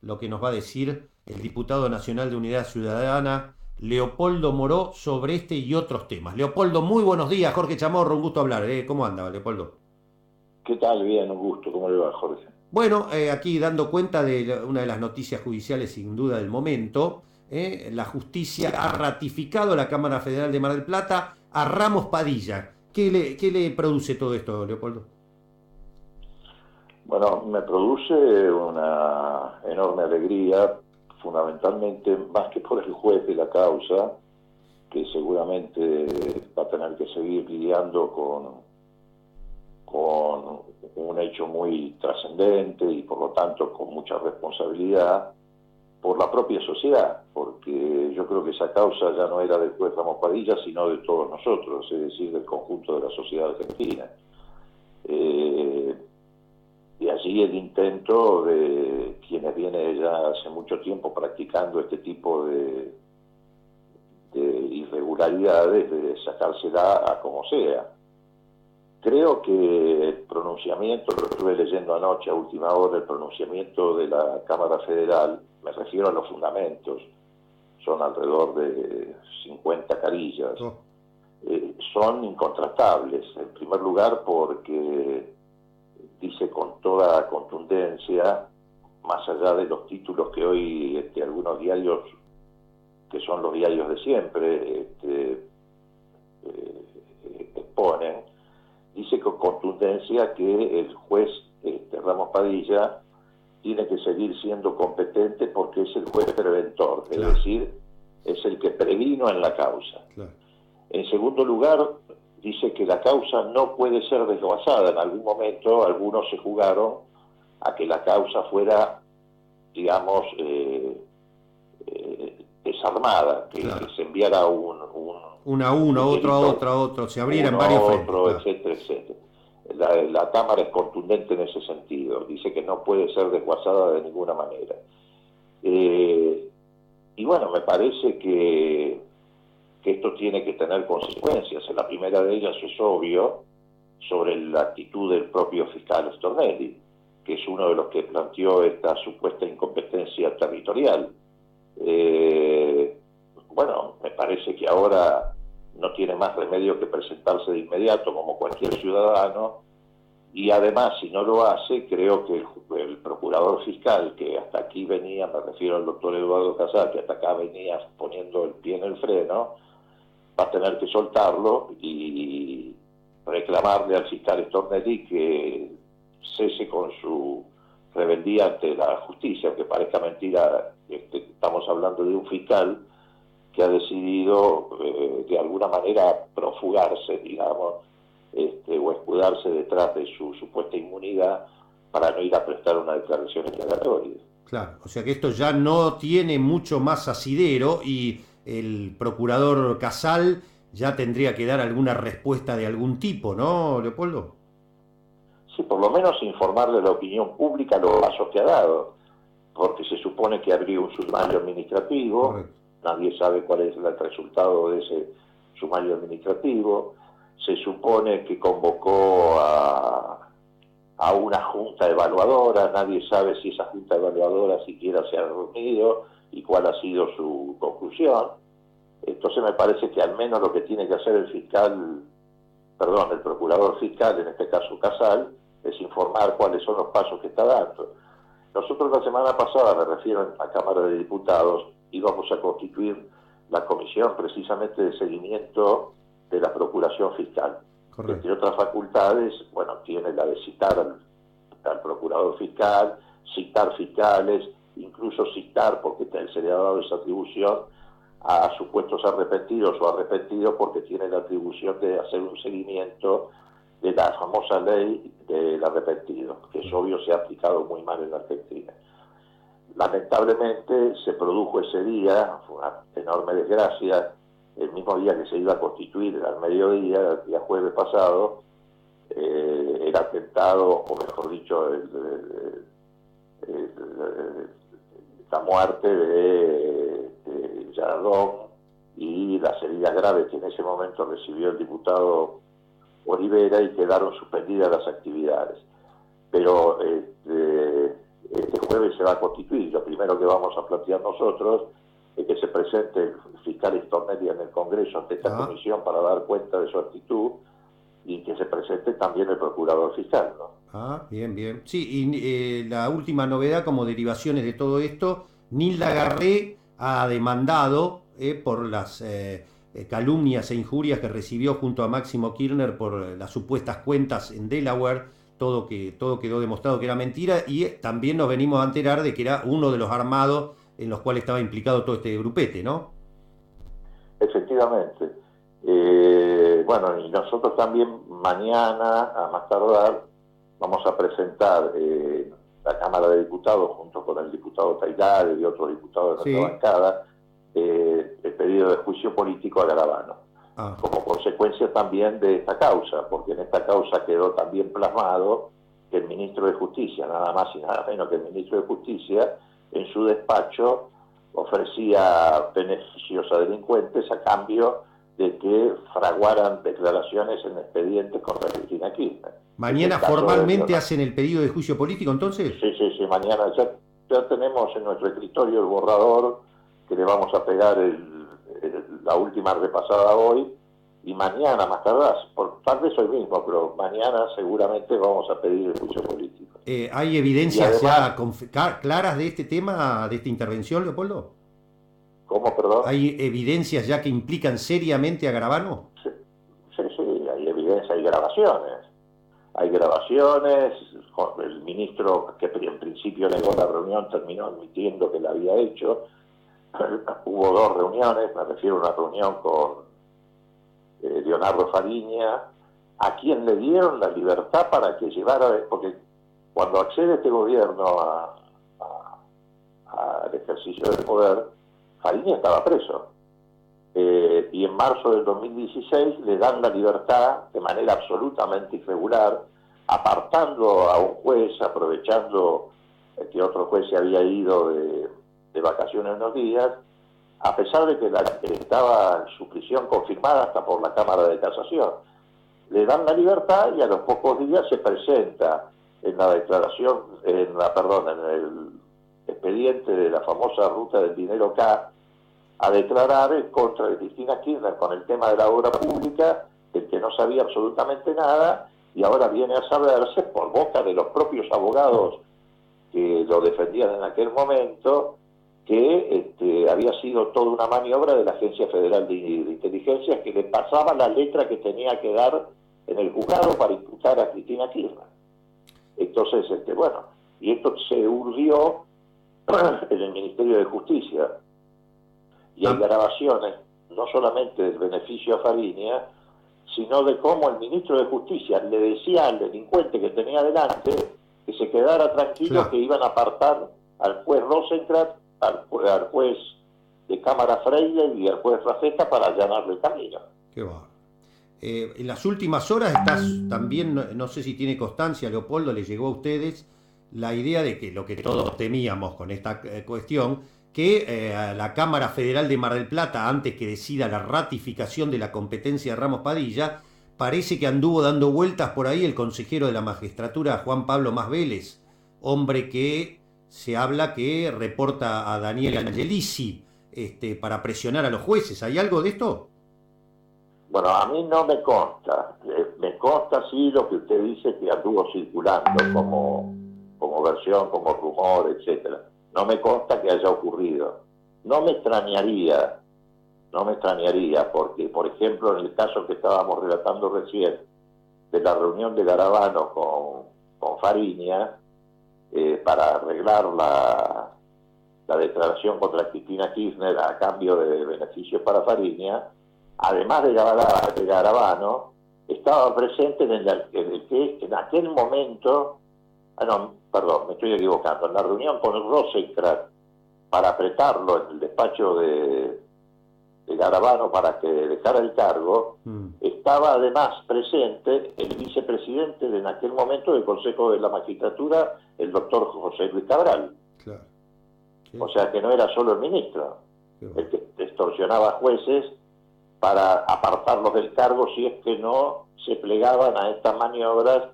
lo que nos va a decir el diputado nacional de Unidad Ciudadana, Leopoldo Moró, sobre este y otros temas. Leopoldo, muy buenos días. Jorge Chamorro, un gusto hablar. ¿Cómo anda, Leopoldo? ¿Qué tal? Bien, un gusto. ¿Cómo le va, Jorge? Bueno, aquí dando cuenta de una de las noticias judiciales sin duda del momento, la justicia ha ratificado la Cámara Federal de Mar del Plata a Ramos Padilla. ¿Qué le produce todo esto, Leopoldo? Bueno, me produce una enorme alegría, fundamentalmente más que por el juez de la causa, que seguramente va a tener que seguir lidiando con un hecho muy trascendente y por lo tanto con mucha responsabilidad por la propia sociedad, porque yo creo que esa causa ya no era del juez Ramos Padilla, sino de todos nosotros, es decir, del conjunto de la sociedad argentina. Y allí el intento de quienes vienen ya hace mucho tiempo practicando este tipo de irregularidades, de sacársela a como sea. Creo que el pronunciamiento, lo estuve leyendo anoche a última hora, el pronunciamiento de la Cámara Federal, me refiero a los fundamentos, son alrededor de 50 carillas, Oh, son incontratables. En primer lugar porque dice con toda contundencia, más allá de los títulos que hoy algunos diarios, que son los diarios de siempre, exponen, dice con contundencia que el juez Ramos Padilla tiene que seguir siendo competente porque es el juez preventor, es claro, decir, es el que previno en la causa. claro. En segundo lugar, dice que la causa no puede ser desguazada. En algún momento algunos se jugaron a que la causa fuera, digamos, desarmada, Claro. que se enviara Una a una, un otro a delito otro a otro, se abrieran uno a varios frentes, otro, claro. etcétera, etcétera. La Cámara es contundente en ese sentido, dice que no puede ser desguazada de ninguna manera. Y bueno, me parece que esto tiene que tener consecuencias. La primera de ellas es obvio, sobre la actitud del propio fiscal Stornelli, que es uno de los que planteó esta supuesta incompetencia territorial. Bueno, me parece que ahora no tiene más remedio que presentarse de inmediato como cualquier ciudadano, y además si no lo hace, creo que el procurador fiscal, que hasta aquí venía, me refiero al doctor Eduardo Casal, que hasta acá venía poniendo el pie en el freno, va a tener que soltarlo y reclamarle al fiscal Stornelli que cese con su rebeldía ante la justicia. Aunque parezca mentira, estamos hablando de un fiscal que ha decidido de alguna manera profugarse, digamos, o escudarse detrás de su supuesta inmunidad para no ir a prestar una declaración indagatoria. Claro, o sea que esto ya no tiene mucho más asidero y el procurador Casal ya tendría que dar alguna respuesta de algún tipo, ¿no, Leopoldo? Sí, por lo menos informarle a la opinión pública los pasos que ha dado, porque se supone que abrió un sumario administrativo, Correcto. nadie sabe cuál es el resultado de ese sumario administrativo, se supone que convocó a una junta evaluadora, nadie sabe si esa junta evaluadora siquiera se ha reunido y cuál ha sido su conclusión. Entonces me parece que al menos lo que tiene que hacer el procurador fiscal, en este caso Casal, es informar cuáles son los pasos que está dando. Nosotros la semana pasada, me refiero en la Cámara de Diputados, íbamos a constituir la comisión precisamente de seguimiento de la Procuración Fiscal. Correcto. Entre otras facultades, bueno, tiene la de citar al procurador fiscal, citar fiscales, incluso citar, porque se le ha dado esa atribución, a supuestos arrepentidos o arrepentidos, porque tiene la atribución de hacer un seguimiento de la famosa ley del arrepentido, que es obvio se ha aplicado muy mal en la Argentina. Lamentablemente se produjo ese día, fue una enorme desgracia, el mismo día que se iba a constituir, al mediodía, el día jueves pasado, el atentado, o mejor dicho, la muerte de Yaradón y las heridas graves que en ese momento recibió el diputado Olivera, y quedaron suspendidas las actividades. Pero este juez jueves se va a constituir. Lo primero que vamos a plantear nosotros es que se presente el fiscal Stornelli en el Congreso ante esta comisión para dar cuenta de su actitud y que se presente también el procurador fiscal, ¿no? Bien, bien. Sí, y la última novedad como derivaciones de todo esto, Nilda Garré ha demandado por las calumnias e injurias que recibió junto a Máximo Kirchner por las supuestas cuentas en Delaware, todo quedó demostrado que era mentira, y también nos venimos a enterar de que era uno de los armados en los cuales estaba implicado todo este grupete, ¿no? Efectivamente. Bueno, y nosotros también mañana, a más tardar, vamos a presentar la Cámara de Diputados, junto con el diputado Tailade y otros diputados de nuestra bancada, el pedido de juicio político a Garabano, como consecuencia también de esta causa, porque en esta causa quedó también plasmado que el ministro de Justicia, nada más y nada menos que el ministro de Justicia, en su despacho ofrecía beneficios a delincuentes a cambio de que fraguaran declaraciones en expedientes contra Cristina Kirchner. ¿Mañana formalmente hacen el pedido de juicio político entonces? Sí, mañana ya tenemos en nuestro escritorio el borrador que le vamos a pegar la última repasada hoy, y mañana más tardar, tal vez hoy mismo, pero mañana seguramente vamos a pedir el juicio político. ¿Hay evidencias además, ya claras de este tema, de esta intervención, Leopoldo? ¿Cómo, perdón? ¿Hay evidencias ya que implican seriamente a Garabano? Sí, hay evidencia, hay grabaciones. Hay grabaciones, el ministro que en principio negó la reunión terminó admitiendo que la había hecho. Hubo dos reuniones, me refiero a una reunión con Leonardo Fariña, a quien le dieron la libertad para que llevara, porque cuando accede este gobierno al ejercicio del poder, Fariña estaba preso. Y en marzo del 2016 le dan la libertad de manera absolutamente irregular, apartando a un juez, aprovechando que otro juez se había ido de vacaciones unos días, a pesar de que estaba su prisión confirmada hasta por la Cámara de Casación. Le dan la libertad y a los pocos días se presenta en la declaración, en el expediente de la famosa ruta del dinero K, a declarar en contra de Cristina Kirchner con el tema de la obra pública, del que no sabía absolutamente nada, y ahora viene a saberse por boca de los propios abogados que lo defendían en aquel momento, que había sido toda una maniobra de la Agencia Federal de Inteligencia, que le pasaba la letra que tenía que dar en el juzgado para imputar a Cristina Kirchner. Entonces, y esto se urdió en el Ministerio de Justicia, y hay grabaciones no solamente del beneficio a Fariña, sino de cómo el ministro de Justicia le decía al delincuente que tenía delante que se quedara tranquilo, que iban a apartar al juez Rosenkrantz, al juez de Cámara Freire y al juez Rafeta para allanarle el camino. Qué va. En las últimas horas estás también, no sé si tiene constancia, Leopoldo, le llegó a ustedes la idea de que lo que todos temíamos con esta cuestión, que la Cámara Federal de Mar del Plata, antes que decida la ratificación de la competencia de Ramos Padilla, parece que anduvo dando vueltas por ahí el consejero de la magistratura, Juan Pablo Mas Vélez, hombre que se habla que reporta a Daniel Angelici para presionar a los jueces. ¿Hay algo de esto? Bueno, a mí no me consta. Me consta sí lo que usted dice que anduvo circulando como versión, como rumor, etcétera. No me consta que haya ocurrido. No me extrañaría, porque, por ejemplo, en el caso que estábamos relatando recién, de la reunión de Garabano con Fariña, para arreglar la declaración contra Cristina Kirchner a cambio de beneficios para Fariña, además de Garabano, estaba presente en aquel momento, me estoy equivocando, en la reunión con Rosenkrantz para apretarlo en el despacho de Garabano para que dejara el cargo, estaba además presente el vicepresidente en aquel momento del Consejo de la Magistratura, el doctor José Luis Cabral. Claro. O sea que no era solo el ministro el que extorsionaba jueces para apartarlos del cargo si es que no se plegaban a estas maniobras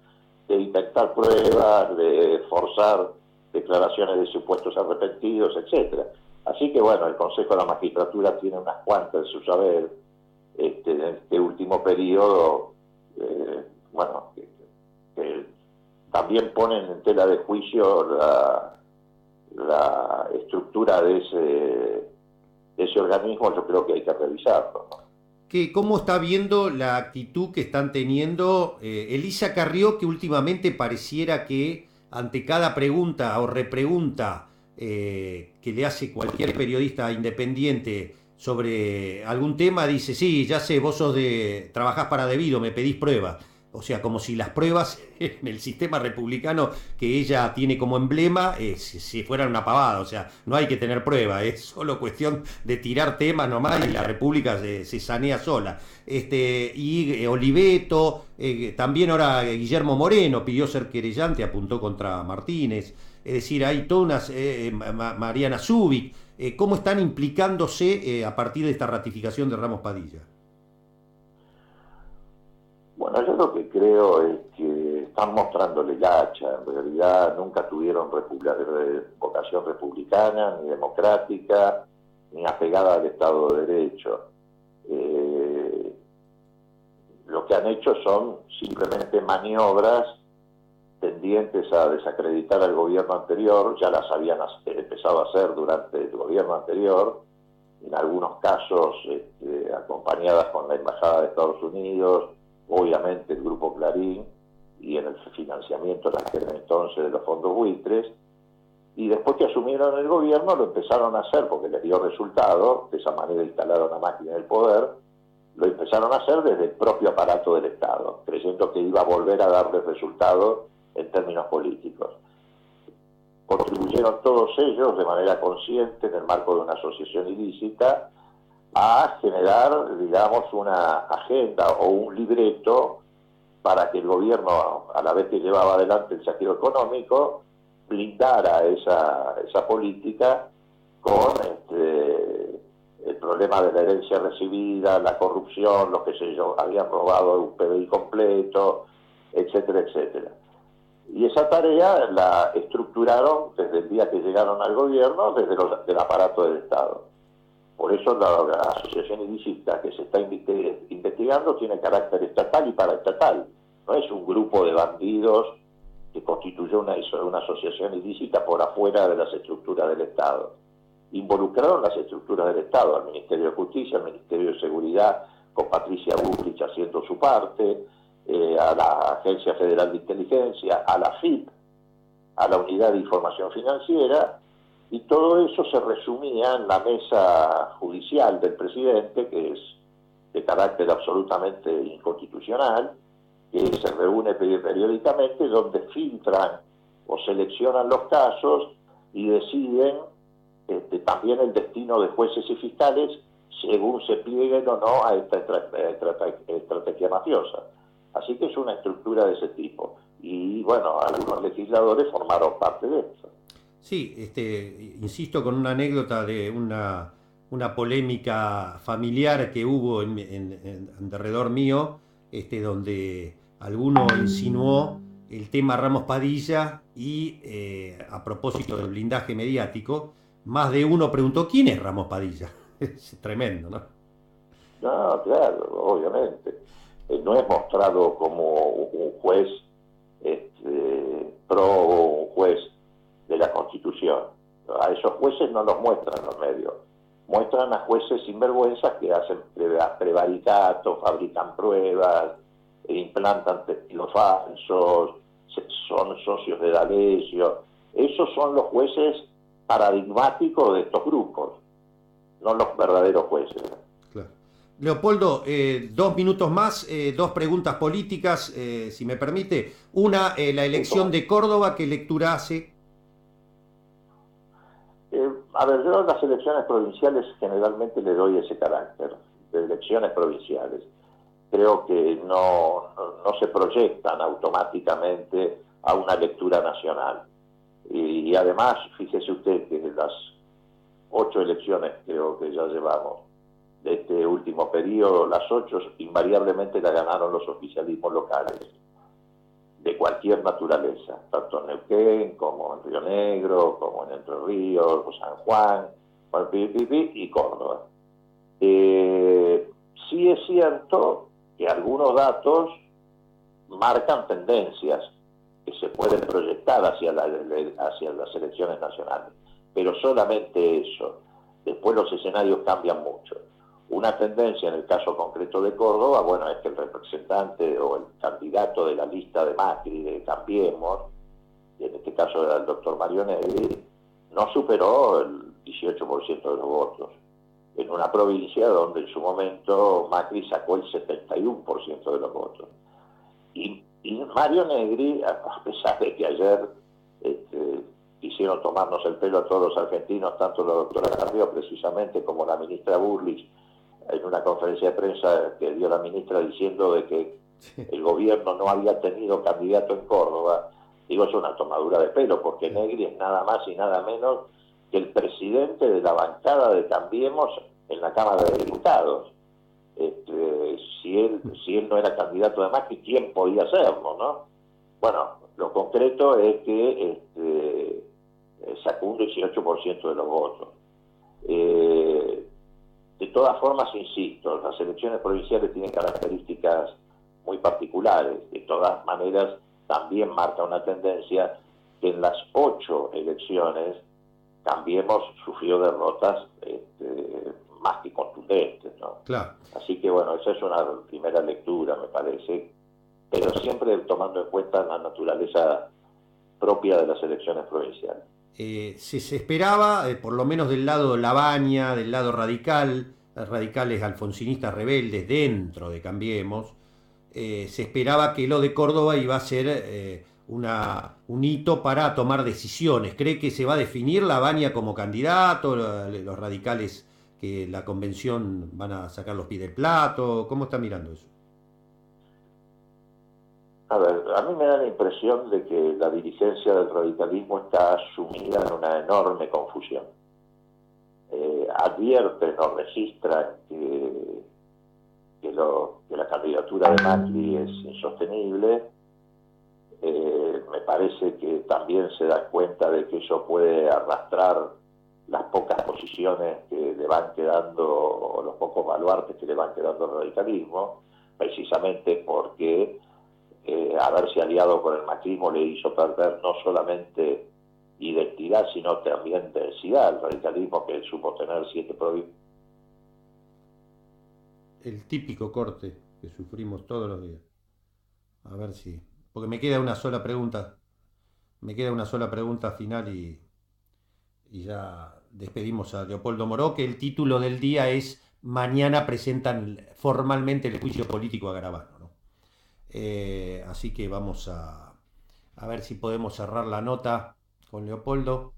de inventar pruebas, de forzar declaraciones de supuestos arrepentidos, etcétera. Así que bueno, el Consejo de la Magistratura tiene unas cuantas en su saber en este último periodo, bueno, que también ponen en tela de juicio la estructura de ese organismo. Yo creo que hay que revisarlo, ¿no? ¿Cómo está viendo la actitud que están teniendo Elisa Carrió, que últimamente pareciera que ante cada pregunta o repregunta que le hace cualquier periodista independiente sobre algún tema, dice, sí, ya sé, vos trabajás para Debido, me pedís pruebas? O sea, como si las pruebas en el sistema republicano que ella tiene como emblema si fueran una pavada. O sea, no hay que tener pruebas, es solo cuestión de tirar temas nomás y la República se sanea sola. Y Oliveto, también ahora Guillermo Moreno pidió ser querellante, apuntó contra Martínez. Es decir, hay todas unas, Mariana Zubik, ¿cómo están implicándose a partir de esta ratificación de Ramos Padilla? Bueno, yo lo que creo es que están mostrándole la hacha. En realidad nunca tuvieron vocación republicana, ni democrática, ni apegada al Estado de Derecho. Lo que han hecho son simplemente maniobras tendientes a desacreditar al gobierno anterior. Ya las habían empezado a hacer durante el gobierno anterior, en algunos casos acompañadas con la Embajada de Estados Unidos, obviamente el Grupo Clarín, y en el financiamiento en aquel entonces de los fondos buitres. Y después que asumieron el gobierno lo empezaron a hacer porque les dio resultado. De esa manera instalaron la máquina del poder. Lo empezaron a hacer desde el propio aparato del Estado, creyendo que iba a volver a darles resultado en términos políticos. Contribuyeron todos ellos de manera consciente, en el marco de una asociación ilícita, a generar, digamos, una agenda o un libreto para que el gobierno, a la vez que llevaba adelante el saqueo económico, blindara esa política con el problema de la herencia recibida, la corrupción, los que habían robado un PBI completo, etcétera, etcétera. Y esa tarea la estructuraron desde el día que llegaron al gobierno, desde el aparato del Estado. Por eso la asociación ilícita que se está investigando tiene carácter estatal y paraestatal. No es un grupo de bandidos que constituyó una asociación ilícita por afuera de las estructuras del Estado. Involucraron las estructuras del Estado, al Ministerio de Justicia, al Ministerio de Seguridad, con Patricia Bullrich haciendo su parte, a la Agencia Federal de Inteligencia, a la FIP, a la Unidad de Información Financiera, y todo eso se resumía en la mesa judicial del presidente, que es de carácter absolutamente inconstitucional, que se reúne periódicamente, donde filtran o seleccionan los casos y deciden también el destino de jueces y fiscales según se plieguen o no a esta estrategia mafiosa. Así que es una estructura de ese tipo. Y bueno, algunos legisladores formaron parte de eso. Sí, insisto con una anécdota de una polémica familiar que hubo en derredor mío, donde alguno insinuó el tema Ramos Padilla y a propósito del blindaje mediático, más de uno preguntó ¿quién es Ramos Padilla? Es tremendo, ¿no? No, claro, obviamente. No es mostrado como un juez pro o un juez de la Constitución. A esos jueces no los muestran los medios. Muestran a jueces sinvergüenzas que hacen prevaricato, fabrican pruebas, implantan testigos falsos, son socios de D'Alessio. Esos son los jueces paradigmáticos de estos grupos, no los verdaderos jueces. Claro. Leopoldo, 2 minutos más, 2 preguntas políticas, si me permite. Una, la elección de Córdoba, ¿qué lectura hace? A ver, yo a las elecciones provinciales generalmente le doy ese carácter, de elecciones provinciales. Creo que no se proyectan automáticamente a una lectura nacional. Y además, fíjese usted que las 8 elecciones creo que ya llevamos de este último periodo, las 8 invariablemente la ganaron los oficialismos locales. de cualquier naturaleza, tanto en Neuquén, como en Río Negro, como en Entre Ríos, o San Juan, y Córdoba. Sí es cierto que algunos datos marcan tendencias que se pueden proyectar hacia las elecciones nacionales, pero solamente eso. Después los escenarios cambian mucho. Una tendencia en el caso concreto de Córdoba, bueno, es que el representante o el candidato de la lista de Macri, de Cambiemos, en este caso era el doctor Mario Negri, no superó el 18% de los votos, en una provincia donde en su momento Macri sacó el 71% de los votos. Y Mario Negri, a pesar de que ayer quisieron tomarnos el pelo a todos los argentinos, tanto la doctora Carrió precisamente como la ministra Burlich, en una conferencia de prensa que dio la ministra diciendo de que el gobierno no había tenido candidato en Córdoba, digo, es una tomadura de pelo, porque Negri es nada más y nada menos que el presidente de la bancada de Cambiemos en la Cámara de Diputados. Si él no era candidato de Macri, ¿quién podía serlo, no? Bueno, lo concreto es que sacó un 18% de los votos. De todas formas, insisto, las elecciones provinciales tienen características muy particulares. De todas maneras, también marca una tendencia que en las 8 elecciones Cambiemos sufrió derrotas más que contundentes, ¿no? Claro. Así que bueno, esa es una primera lectura, me parece, pero siempre tomando en cuenta la naturaleza propia de las elecciones provinciales. Se esperaba, por lo menos del lado Labaña, del lado radical, radicales alfonsinistas rebeldes dentro de Cambiemos, se esperaba que lo de Córdoba iba a ser un hito para tomar decisiones. ¿Cree que se va a definir Labaña como candidato? Los radicales que la convención van a sacar los pies del plato. ¿Cómo está mirando eso? A ver, a mí me da la impresión de que la dirigencia del radicalismo está sumida en una enorme confusión. Advierten o registran que la candidatura de Macri es insostenible. Me parece que también se dan cuenta de que eso puede arrastrar las pocas posiciones que le van quedando, o los pocos baluartes que le van quedando al radicalismo, precisamente porque haberse aliado con el macrismo le hizo perder no solamente identidad, sino también densidad. El radicalismo, que supo tener 7 provincias. El típico corte que sufrimos todos los días. A ver si... Porque me queda una sola pregunta. Me queda una sola pregunta final y ya despedimos a Leopoldo Moró, que el título del día es: mañana presentan formalmente el juicio político a Garabano, ¿no? Así que vamos a ver si podemos cerrar la nota con Leopoldo.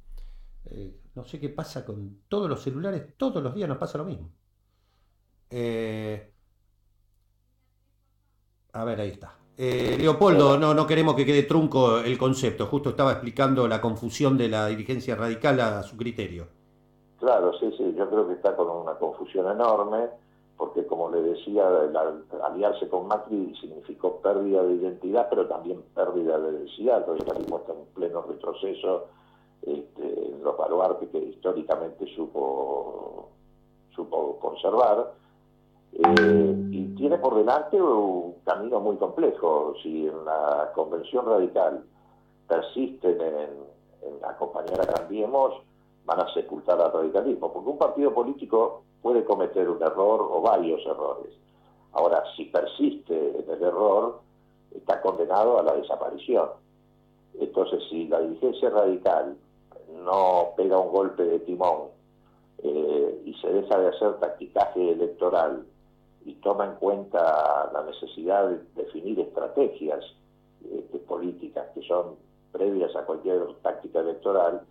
No sé qué pasa con todos los celulares, todos los días nos pasa lo mismo. A ver, ahí está. Leopoldo, no queremos que quede trunco el concepto. Justo estaba explicando la confusión de la dirigencia radical a su criterio. Claro, sí, yo creo que está con una confusión enorme, porque como le decía, aliarse con Macri significó pérdida de identidad, pero también pérdida de densidad. El radicalismo está en pleno retroceso en los baluartes que históricamente supo conservar. Y tiene por delante un camino muy complejo. Si en la convención radical persisten en acompañar a Cambiemos, van a sepultar al radicalismo, porque un partido político puede cometer un error o varios errores. Ahora, si persiste en el error, está condenado a la desaparición. Entonces, si la dirigencia radical no pega un golpe de timón y se deja de hacer tacticaje electoral y toma en cuenta la necesidad de definir estrategias políticas que son previas a cualquier táctica electoral,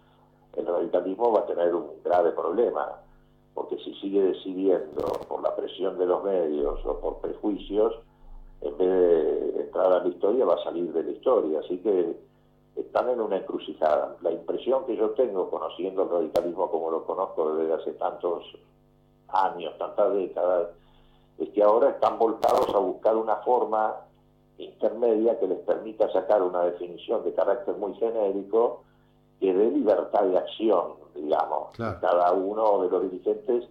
el radicalismo va a tener un grave problema, porque si sigue decidiendo por la presión de los medios o por prejuicios, en vez de entrar a la historia, va a salir de la historia. Así que están en una encrucijada. La impresión que yo tengo, conociendo el radicalismo como lo conozco desde hace tantos años, tantas décadas, es que ahora están volcados a buscar una forma intermedia que les permita sacar una definición de carácter muy genérico que dé libertad de acción, digamos. Claro. Cada uno de los dirigentes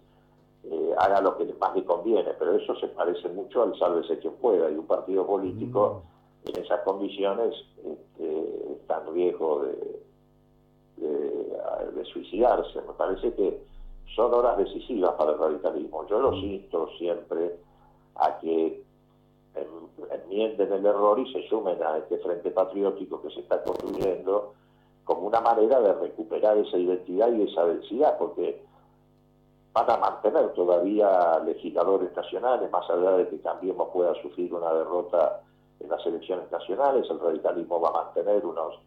haga lo que más le conviene, pero eso se parece mucho al sálvese quien pueda, y un partido político en esas condiciones está en riesgo de suicidarse. Me parece que son horas decisivas para el radicalismo. Yo los insto siempre a que enmienden el error y se sumen a este frente patriótico que se está construyendo como una manera de recuperar esa identidad y esa densidad, porque van a mantener todavía legisladores nacionales, más allá de que Cambiemos pueda sufrir una derrota en las elecciones nacionales. El radicalismo va a mantener unos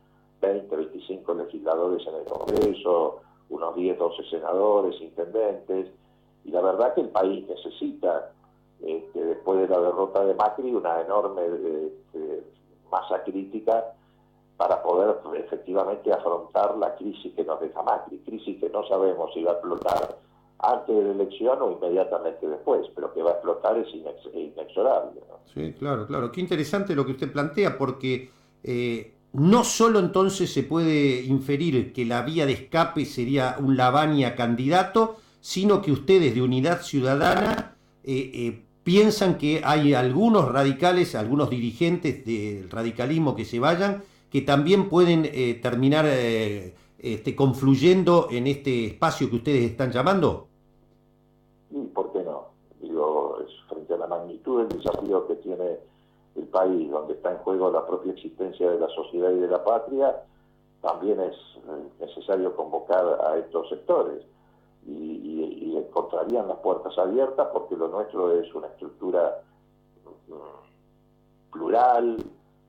20, 25 legisladores en el Congreso, unos 10, 12 senadores, intendentes, y la verdad que el país necesita, después de la derrota de Macri, una enorme masa crítica para poder efectivamente afrontar la crisis que nos deja Macri, crisis que no sabemos si va a explotar antes de la elección o inmediatamente después, pero que va a explotar es inexorable, ¿no? Sí, claro, claro. Qué interesante lo que usted plantea, porque no solo entonces se puede inferir que la vía de escape sería un Lavagna candidato, sino que ustedes de Unidad Ciudadana piensan que hay algunos radicales, algunos dirigentes del radicalismo que se vayan, que también pueden terminar confluyendo en este espacio que ustedes están llamando. ¿Y por qué no? Digo, frente a la magnitud del desafío que tiene el país, donde está en juego la propia existencia de la sociedad y de la patria, también es necesario convocar a estos sectores y encontrarían las puertas abiertas, porque lo nuestro es una estructura plural,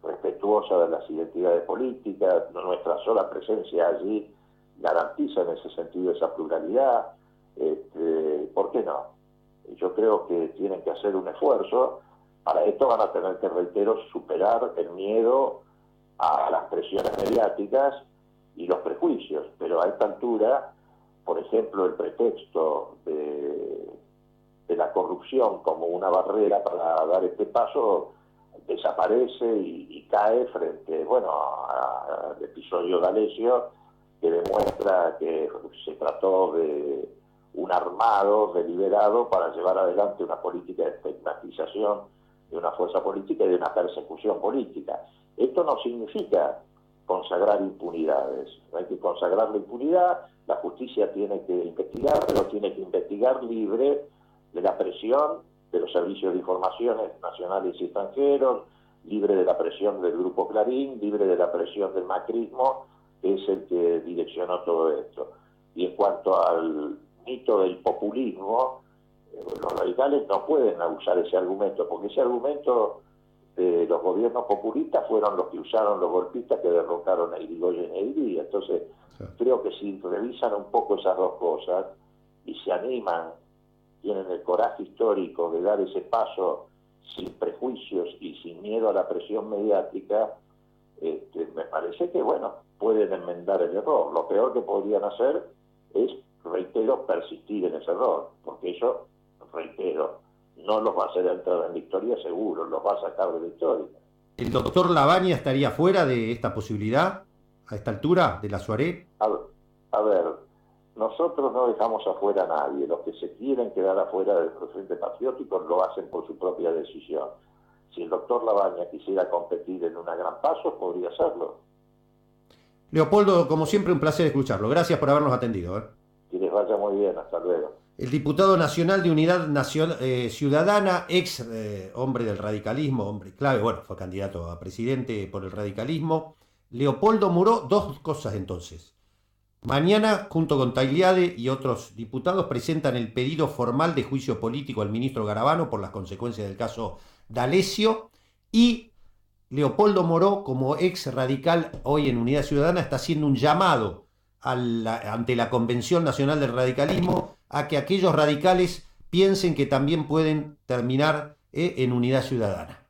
respetuosa de las identidades políticas. Nuestra sola presencia allí garantiza en ese sentido esa pluralidad. ¿Por qué no? Yo creo que tienen que hacer un esfuerzo. Para esto van a tener que, reitero, superar el miedo a las presiones mediáticas y los prejuicios, pero a esta altura, por ejemplo, el pretexto de la corrupción como una barrera para dar este paso desaparece y cae frente, bueno, al episodio de Alessio, que demuestra que se trató de un armado deliberado para llevar adelante una política de estigmatización de una fuerza política y de una persecución política. Esto no significa consagrar impunidades. No hay que consagrar la impunidad. La justicia tiene que investigar, pero tiene que investigar libre de la presión de los servicios de informaciones nacionales y extranjeros, libre de la presión del Grupo Clarín, libre de la presión del macrismo, que es el que direccionó todo esto. Y en cuanto al mito del populismo, los radicales no pueden usar ese argumento, porque ese argumento de los gobiernos populistas fueron los que usaron los golpistas que derrocaron a Irigoyen y a Iri. Entonces, creo que si revisan un poco esas dos cosas y se animan, tienen el coraje histórico de dar ese paso sin prejuicios y sin miedo a la presión mediática, me parece que, bueno, pueden enmendar el error. Lo peor que podrían hacer es, reitero, persistir en ese error, porque eso, reitero, no los va a hacer entrar en la historia seguro, los va a sacar de la historia. ¿El doctor Lavagna estaría fuera de esta posibilidad a esta altura de la Soirée? A ver, nosotros no dejamos afuera a nadie. Los que se quieren quedar afuera del Frente Patriótico lo hacen por su propia decisión. Si el doctor Lavagna quisiera competir en una gran paso, podría hacerlo. Leopoldo, como siempre, un placer escucharlo. Gracias por habernos atendido. Que les vaya muy bien. Hasta luego. El diputado nacional de Unidad Ciudadana, ex hombre del radicalismo, hombre clave, bueno, fue candidato a presidente por el radicalismo, Leopoldo Muró. Dos cosas entonces. Mañana, junto con Tailiade y otros diputados, presentan el pedido formal de juicio político al ministro Garabano por las consecuencias del caso D'Alessio, y Leopoldo Muró, como ex radical hoy en Unidad Ciudadana, está haciendo un llamado ante la Convención Nacional del Radicalismo a que aquellos radicales piensen que también pueden terminar en Unidad Ciudadana.